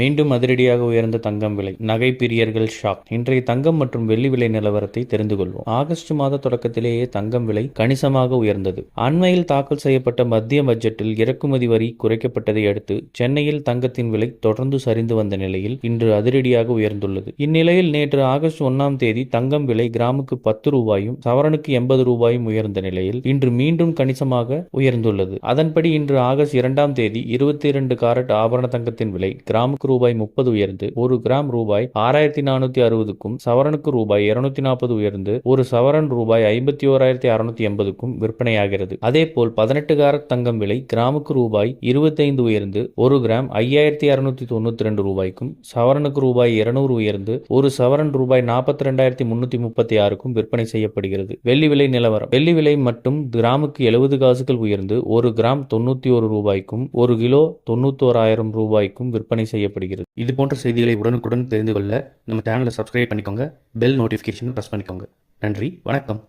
மீண்டும் அதிரடியாக உயர்ந்த தங்கம் விலை. நகை பிரியர்கள் ஷாக். இன்றைய தங்கம் மற்றும் வெள்ளி விலை நிலவரத்தை தெரிந்து கொள்வோம். ஆகஸ்ட் மாத தொடக்கத்திலேயே தங்கம் விலை கணிசமாக உயர்ந்தது. அண்மையில் தாக்கல் செய்யப்பட்ட மத்திய பட்ஜெட்டில் இறக்குமதி வரி குறைக்கப்பட்டதை அடுத்து சென்னையில் தங்கத்தின் விலை தொடர்ந்து சரிந்து வந்த நிலையில் இன்று அதிரடியாக உயர்ந்துள்ளது. இந்நிலையில் நேற்று ஆகஸ்ட் 1ஆம் தேதி தங்கம் விலை கிராமுக்கு 10 ரூபாயும் சவரனுக்கு 80 ரூபாயும் உயர்ந்த நிலையில் இன்று மீண்டும் கணிசமாக உயர்ந்துள்ளது. அதன்படி இன்று ஆகஸ்ட் 2ஆம் தேதி 22 காரட் ஆபரண தங்கத்தின் விலை கிராமுக்கு ரூபாய் 30 உயர்ந்து 1 கிராம் ரூபாய் 6460க்கும் சவரனுக்கு ரூபாய் 240 உயர்ந்து 1 சவரன் ரூபாய் 51680க்கும் விற்பனையாகிறது. அதேபோல் 18 காரட் தங்கம் விலை கிராமுக்கு ரூபாய் 25 உயர்ந்து 1 கிராம் 5692 ரூபாய்க்கும் சவரனுக்கு ரூபாய் 200 உயர்ந்து 1 சவரன் ரூபாய் 42336க்கும் விற்பனை செய்யப்படுகிறது. வெள்ளி விலை நிலவரம். வெள்ளி விலை மட்டும் கிராமுக்கு 70 காசுகள் உயர்ந்து 1 கிராம் 91 ரூபாய்க்கும் 1 கிலோ 91000 ரூபாய்க்கும் விற்பனை செய்யப்படுகிறது. இது போன்ற செய்திகளை உடனுக்குடன் தெரிந்து கொள்ள நம்ம சேனலை சப்ஸ்கிரைப் பண்ணிக்கோங்க. பெல் நோட்டிஃபிகேஷன் பிரஸ் பண்ணிக்கோங்க. நன்றி, வணக்கம்.